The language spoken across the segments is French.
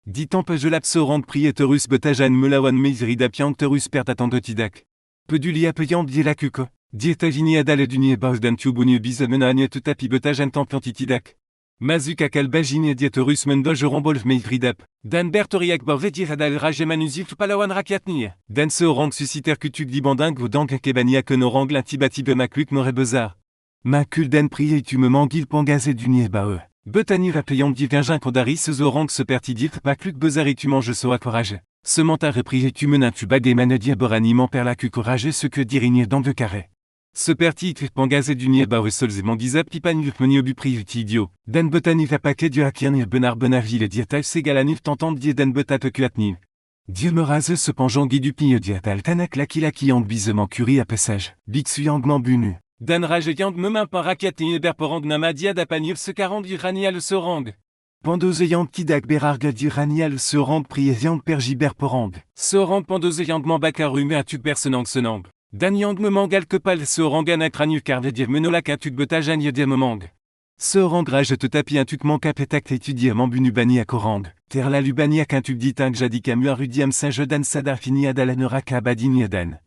Dit tempe je l'absorant prieterus betajan melawan meizridapianterus pertatandotidac. Pedulia payant dielacuco, dietagini adale dunie baudan tubuni bizamenanie tutapi betajan templantitidac. Mazuka kalbagini dieterus mendoj rombolv meizridap. Dan bertoriac borvedier adal ragemanusif palawan rakiatni. Dan se orang susciter cutuc dibanding ou dank kebania que norang l'intibati bemacluc more bezar. Macul dan prier tu me manguil pangazé dunie bae. Betani rapayant divingin kondaris orang se pertidir macluc bezari tu manges so accorage. Ce mentar reprier tu menin tu bas des manadier boraniment per la cucorage ce que dirigner dans de carré. Ce pertit pangazé du nier bae sols et manguisa pipanif meniobu priuti idiot. Dan betani va paquet du hakirnir benar benaville et dietal ségalanif tentant die dan betate cuatni. Dieu me rase ce panjangui du pille diatal tanak laki en bisement curie à passage. Bixuyangment bunu. Dan rajeyang me main par rakiatni et berporang namadia d'apanir ce carang du ranial sorang. Pandoseyang kidak berarga du ranial sorang priezang pergiber porang. Sorang pandoseyang mambakarume à tuk personang senang. Dan yang me mangal que pal sorang anakranu carvedier menolak à tuk betajan diamomang. Sorang rage te tapi un tuk manca pétac étudier mambunu bani à korang. Terla lubani à qu'un tuk ditang jadikamu arudiam saint-jedan sadafini adalanuraka abadini adan.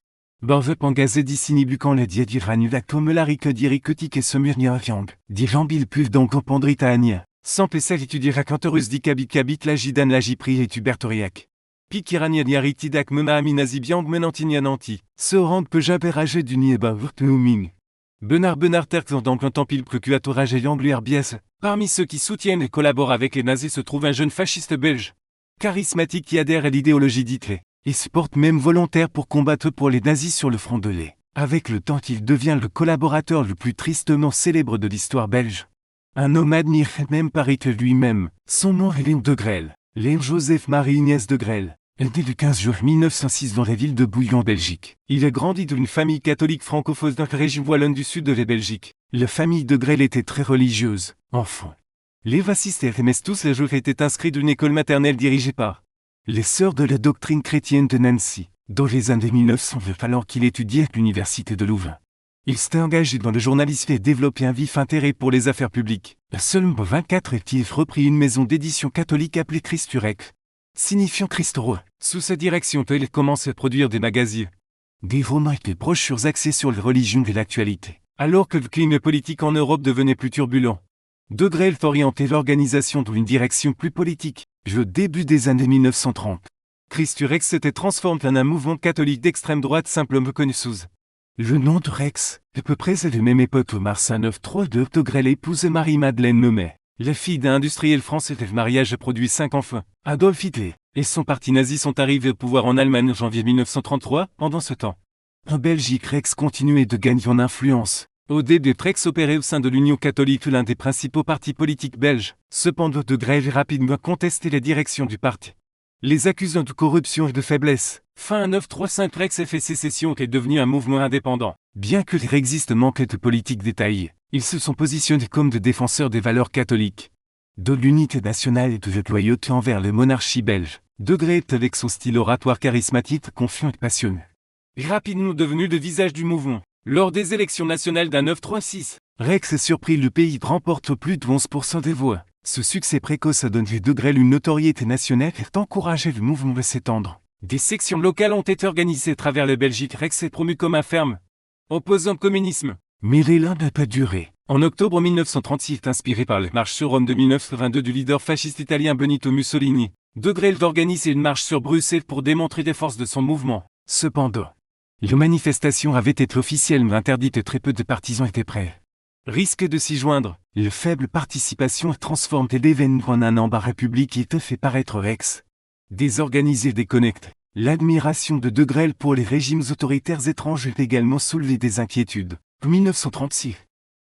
Borve pangazé dissini bucan le dié du ranulac comme l'arique dirikutik et semurnia viang. Dirambil puv donc opandrita ania. Sans pessel étudiera cantorus dikabit la jidan la jipri et tubertoriac. Pikirania niaritidak mema aminazibiang menantiniananti. Se rang peut jaberage du nieba vurteuming. Benard terx dans un tempil procuratorage et bies. Parmi ceux qui soutiennent et collaborent avec les nazis se trouve un jeune fasciste belge. Charismatique qui adhère à l'idéologie d'Hitler. Il se porte même volontaire pour combattre pour les nazis sur le front de l'Est. Avec le temps il devient le collaborateur le plus tristement célèbre de l'histoire belge. Un homme admire même Paris que lui-même. Son nom est Léon de Grelle. Léon Joseph-Marie Inès de Grelle. Elle naît le 15 juin 1906 dans la ville de Bouillon, Belgique. Il a grandi dans une famille catholique francophone dans la région wallonne du sud de la Belgique. La famille de Grelle était très religieuse. Enfant. Les vassistes et tous les jours étaient inscrits d'une école maternelle dirigée par les sœurs de la doctrine chrétienne de Nancy. Dans les années 1900, il fallut qu'il étudie à l'université de Louvain. Il s'était engagé dans le journalisme et développé un vif intérêt pour les affaires publiques. À seulement 24 il reprit une maison d'édition catholique appelée Christurec, signifiant Christ roi. Sous sa direction, il commence à produire des magazines. Des romans et des brochures axés sur la religion et l'actualité. Alors que le climat politique en Europe devenait plus turbulent, De Grelle orientait l'organisation dans une direction plus politique. Au début des années 1930, Christurec s'était transformé en un mouvement catholique d'extrême droite simplement connu sous le nom de Rex. À peu près à la même époque, au mars 9-3 de Grelle épouse Marie-Madeleine Memet, la fille d'un industriel français. Le mariage a produit 5 enfants. Adolf Hitler et son parti nazi sont arrivés au pouvoir en Allemagne en janvier 1933. Pendant ce temps, en Belgique, Rex continuait de gagner en influence. Au début, Rex opérait au sein de l'Union catholique, l'un des principaux partis politiques belges. Cependant, De Grelle rapidement contesté la direction du parti, les accusant de corruption et de faiblesse. Fin 935, Rex a fait sécession et est devenu un mouvement indépendant. Bien que les rexistes manquaient de politique détaillée, ils se sont positionnés comme des défenseurs des valeurs catholiques, de l'unité nationale et de la loyauté envers la monarchie belge. De Grelle est avec son style oratoire charismatique, confiant et passionné, est rapidement devenu le visage du mouvement. Lors des élections nationales d'un 936, Rex a surpris le pays et remporte plus de 11% des voix. Ce succès précoce a donné à De Grelle une notoriété nationale et a encouragé le mouvement à s'étendre. Des sections locales ont été organisées à travers la Belgique. Rex est promu comme un ferme opposant au communisme. Mais l'élan n'a pas duré. En octobre 1936, inspiré par la marche sur Rome de 1922 du leader fasciste italien Benito Mussolini, De Grelle organisait une marche sur Bruxelles pour démontrer les forces de son mouvement. Cependant, les manifestations avaient été officiellement interdites et très peu de partisans étaient prêts. Risque de s'y joindre. La faible participation transforme l'événement en un embarras public et te fait paraître Rex désorganisé et déconnecté. L'admiration de De Grelle pour les régimes autoritaires étrangers a également soulevé des inquiétudes. En 1936,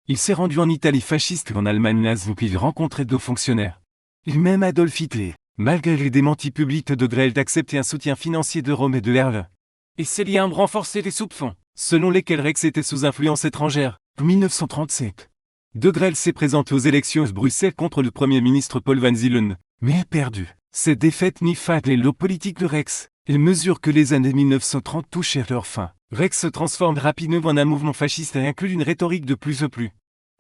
il s'est rendu en Italie fasciste et en Allemagne nazie où il rencontrait deux fonctionnaires. Et même Adolf Hitler, malgré les démentis publics de Grelle d'accepter un soutien financier de Rome et de Herve. Et ces liens ont renforcé les soupçons, selon lesquels Rex était sous influence étrangère. En 1937, De Grelle s'est présenté aux élections à Bruxelles contre le Premier ministre Paul Van Zielen, mais a perdu. Cette défaite mit fin à l'élan politique de Rex. Il mesure que les années 1930 touchèrent leur fin. Rex se transforme rapidement en un mouvement fasciste et inclut une rhétorique de plus en plus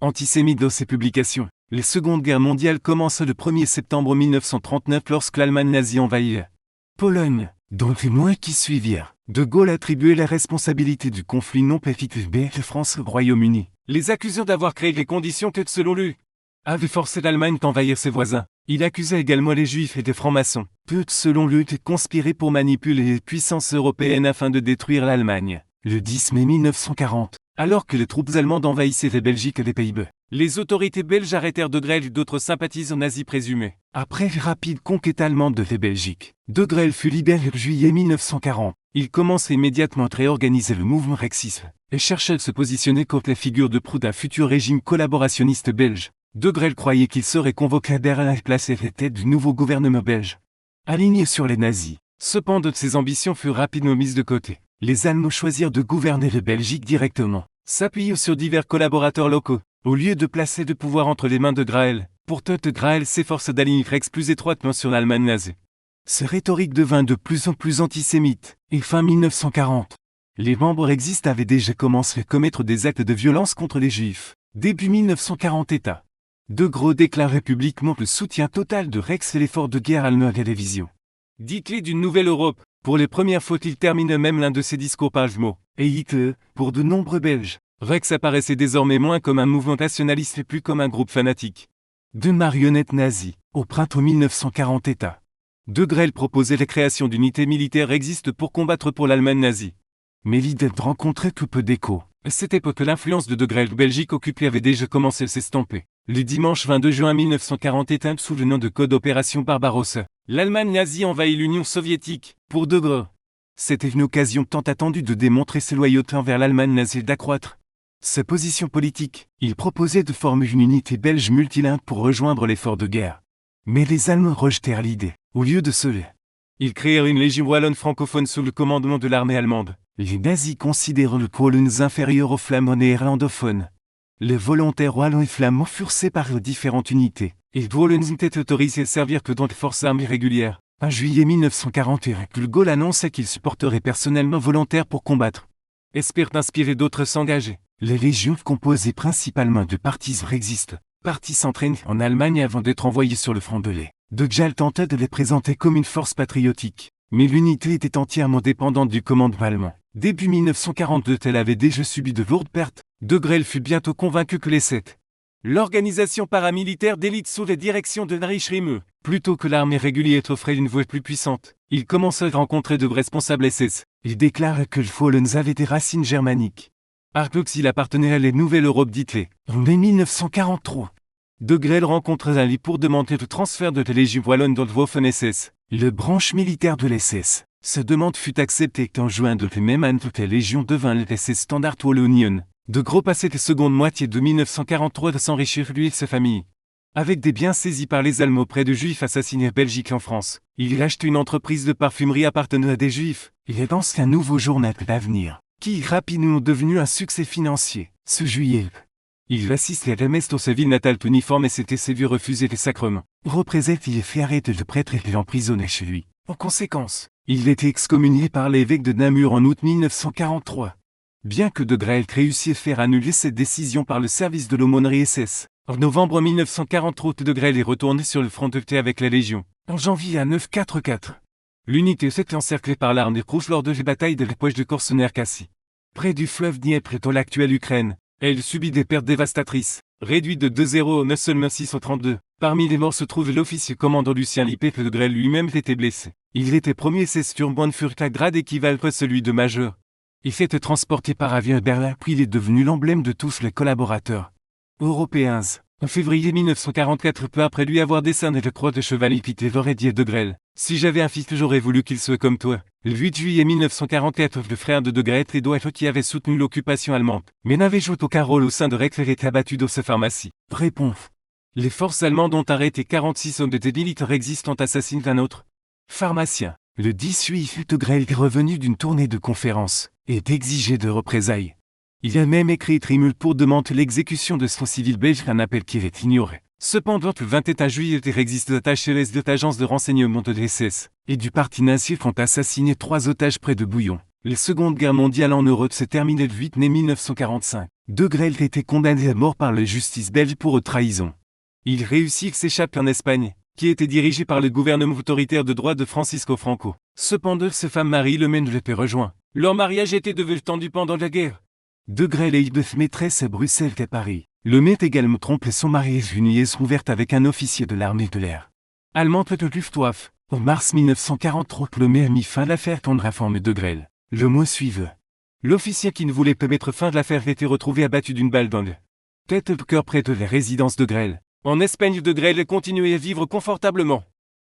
antisémite dans ses publications. La Seconde Guerre mondiale commence le 1er septembre 1939 lorsque l'Allemagne nazie envahit Pologne. Dans les mois qui suivirent, De Gaulle attribuait la responsabilité du conflit non pacifique de France au Royaume-Uni, les accusant d'avoir créé les conditions que, selon lui, avait forcé l'Allemagne d'envahir ses voisins. Il accusait également les Juifs et des francs-maçons, peu selon lui, de conspirer pour manipuler les puissances européennes afin de détruire l'Allemagne. Le 10 mai 1940, alors que les troupes allemandes envahissaient la Belgique et les Pays-Bas, les autorités belges arrêtèrent De Grelle et d'autres sympathisants nazis présumés. Après une rapide conquête allemande de la Belgique, De Grelle fut libéré en juillet 1940. Il commence immédiatement à réorganiser le mouvement rexiste et cherchait à se positionner contre la figure de proue d'un futur régime collaborationniste belge. De Grelle croyait qu'il serait convoqué à Berlin et placé à la tête du nouveau gouvernement belge, aligné sur les nazis. Cependant, ses ambitions furent rapidement mises de côté. Les Allemands choisirent de gouverner la Belgique directement, s'appuyant sur divers collaborateurs locaux, au lieu de placer le pouvoir entre les mains de Grelle. Pourtant, De Grelle s'efforce d'aligner Rex plus étroitement sur l'Allemagne nazie. Sa rhétorique devint de plus en plus antisémite, et fin 1940, les membres rexistes avaient déjà commencé à commettre des actes de violence contre les Juifs. Début 1940 État. De Gaulle déclarait publiquement le soutien total de Rex et l'effort de guerre allemand à la télévision. Dit-il d'une nouvelle Europe, pour les premières fois il termine même l'un de ses discours par mot. Et Hitler, pour de nombreux Belges, Rex apparaissait désormais moins comme un mouvement nationaliste et plus comme un groupe fanatique de marionnettes nazies. Au printemps 1940 État. De Grelle proposait la création d'unités militaires rexistes pour combattre pour l'Allemagne nazie. Mais l'idée rencontrait tout peu d'écho. À cette époque, l'influence de Grelle en Belgique occupée avait déjà commencé à s'estomper. Le dimanche 22 juin 1940 éteint sous le nom de code Opération Barbarossa, l'Allemagne nazie envahit l'Union soviétique. Pour De Gaulle, c'était une occasion tant attendue de démontrer ses loyautés envers l'Allemagne nazie et d'accroître sa position politique. Il proposait de former une unité belge multilingue pour rejoindre l'effort de guerre. Mais les Allemands rejetèrent l'idée. Au lieu de cela, ils créèrent une légion wallonne francophone sous le commandement de l'armée allemande. Les nazis considérant le Polonais inférieur aux flamands néerlandophones. Les volontaires wallons et flamands furent séparés aux différentes unités, et les Wallons étaient autorisés à servir que dans les forces armées régulières. En juillet 1941, De Gaulle annonçait qu'il se porterait personnellement volontaire pour combattre. Espère d'inspirer d'autres s'engager. Les légions composées principalement de partis rexistes, partis s'entraînent en Allemagne avant d'être envoyés sur le front de l'Est. De Gaulle tentait de les présenter comme une force patriotique, mais l'unité était entièrement dépendante du commandement allemand. Début 1942, elle avait déjà subi de lourdes pertes. De Grelle fut bientôt convaincu que l'organisation paramilitaire d'élite sous la direction de Heinrich Himmler, plutôt que l'armée régulière offrait une voie plus puissante. Il commença à rencontrer de responsables SS. Il déclara que le Wallons avait des racines germaniques. Il appartenait à la Nouvelle Europe d'Hitler. En mai 1943, De Grelle rencontre Zali pour demander le transfert de la Légion wallonne dans le Waffen-SS, le branche militaire de l'SS. Cette demande fut acceptée en juin de la même année que la Légion devint le SS Standard Wallonion. De Gaulle passait la seconde moitié de 1943 de s'enrichir lui et sa famille. Avec des biens saisis par les Allemands auprès de Juifs assassinés en Belgique et en France, il achète une entreprise de parfumerie appartenant à des Juifs. Il lance un nouveau journal L'Avenir, qui est rapidement devenu un succès financier. Ce juillet, il assiste à la messe dans sa ville natale uniforme et s'était sévu refuser les sacrements. Représente il est fait arrêter le prêtre et l'emprisonner chez lui. En conséquence, il était excommunié par l'évêque de Namur en août 1943. Bien que De Grelle réussit à faire annuler cette décision par le service de l'aumônerie SS, en novembre 1943, De Grelle est retourné sur le front de terre avec la Légion. En janvier à 944, l'unité s'est encerclée par l'armée rouge lors de la bataille de la poche de Korsuner-Kassi. Près du fleuve Dniepr dans l'actuelle Ukraine, elle subit des pertes dévastatrices, réduite de 2-0 à seulement 632. Parmi les morts se trouve l'officier commandant Lucien Lippé. De Grelle lui-même était blessé. Il était premier SS Sturmbannführer, grade équivalent à celui de major. Il s'est transporté par avion à Berlin, puis il est devenu l'emblème de tous les collaborateurs européens. En février 1944, peu après lui avoir décerné la croix de chevalier, Peter aurait dit à De Grelle: « Si j'avais un fils, j'aurais voulu qu'il soit comme toi. » Le 8 juillet 1944, le frère de Grelle, Edouard, qui avait soutenu l'occupation allemande, mais n'avait joué aucun rôle au sein de Rex, était abattu dans sa pharmacie. Réponse. Les forces allemandes ont arrêté 46 hommes de militaires existants assassinés d'un autre pharmacien. Le 10 juillet, De Grelle est revenu d'une tournée de conférences et est exigé de représailles. Il a même écrit Trimul pour demander l'exécution de son civil belge, un appel qui est ignoré. Cependant, le 21 juillet, des rexistes attachés à l'agence de renseignement de l'SS et du parti nazi ont assassiné 3 otages près de Bouillon. La Seconde Guerre mondiale en Europe s'est terminée le 8 mai 1945. De Grelle a été condamné à mort par la justice belge pour trahison. Il réussit et s'échappe en Espagne, qui était dirigée par le gouvernement autoritaire de droite de Francisco Franco. Cependant, sa femme Marie Le Maine le rejoint. Leur mariage était devenu tendu pendant la guerre. De Grelle est de maîtresse à Bruxelles qu'à Paris. Le Met également trompe son mari et une liaison ouverte avec un officier de l'armée de l'air. Allemand de Luftwaffe. En mars 1943, le Met a mis fin à l'affaire contre la forme de Grelle. Le mois suivant, l'officier qui ne voulait pas mettre fin à l'affaire était retrouvé abattu d'une balle dans le tête de cœur près de la résidence de Grelle. En Espagne, de Grelle continuait à vivre confortablement.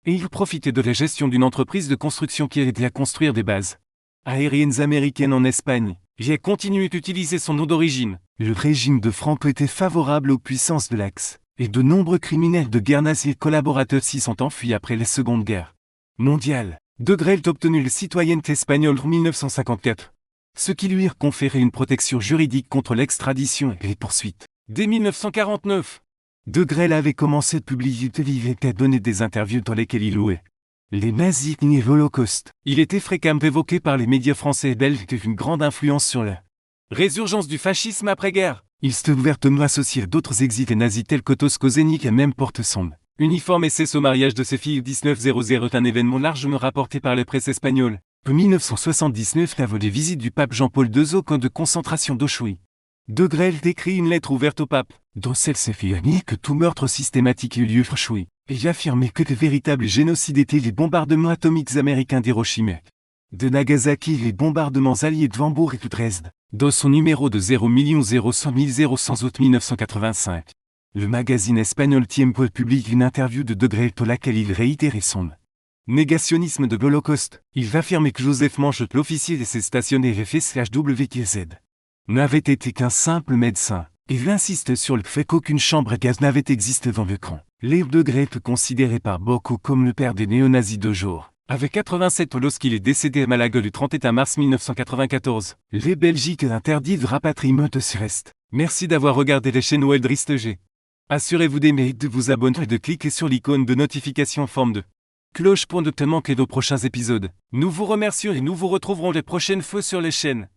Et il profitait de la gestion d'une entreprise de construction qui aidait à construire des bases aériennes américaines en Espagne. Il a continué d'utiliser son nom d'origine. Le régime de Franco était favorable aux puissances de l'Axe, et de nombreux criminels de guerre nazis et collaborateurs s'y sont enfuis après la Seconde Guerre mondiale. De Grelle a obtenu la citoyenneté espagnole en 1954, ce qui lui a conféré une protection juridique contre l'extradition et les poursuites. Dès 1949, De Grelle avait commencé de publier des livres et à donner des interviews dans lesquelles il louait les nazis et l'Holocauste. Il était fréquemment évoqué par les médias français et belges qui ont une grande influence sur la résurgence du fascisme après-guerre. Il s'est ouvertement associé à d'autres exilés nazis tels que Tosco Zénic et même porte son uniforme et cesse au mariage de ses filles. 1900 est un événement largement rapporté par la presse espagnole. En 1979, la des visites du pape Jean-Paul II au camp de concentration d'Auschwitz. De Grelle décrit une lettre ouverte au pape, dont celle-ci fait nier que tout meurtre systématique eut lieu à Auschwitz, et affirmait que le véritable génocide était les bombardements atomiques américains d'Hiroshima, de Nagasaki et les bombardements alliés de Hambourg et de Dresde. Dans son numéro de 000100100 août 1985, le magazine espagnol Tiempo publie une interview de Grelle dans laquelle il réitérait son négationnisme de l'Holocauste. Il affirmait que Joseph Manchot, l'officier de ses stationnaires FSHWKZ, n'avait été qu'un simple médecin. Il insiste sur le fait qu'aucune chambre à gaz n'avait existé dans le camp. Léo de Grelle est considéré par beaucoup comme le père des néo-nazis de jour. Avec 87 ans lorsqu'il est décédé à Malaga le 31 mars 1994, les Belgiques interdit le rapatriement de ses restes. Merci d'avoir regardé la chaîne Wildrist G. Assurez-vous d'aimer et de vous abonner et de cliquer sur l'icône de notification en forme de cloche pour ne pas manquer nos prochains épisodes. Nous vous remercions et nous vous retrouverons les prochaines fois sur les chaînes.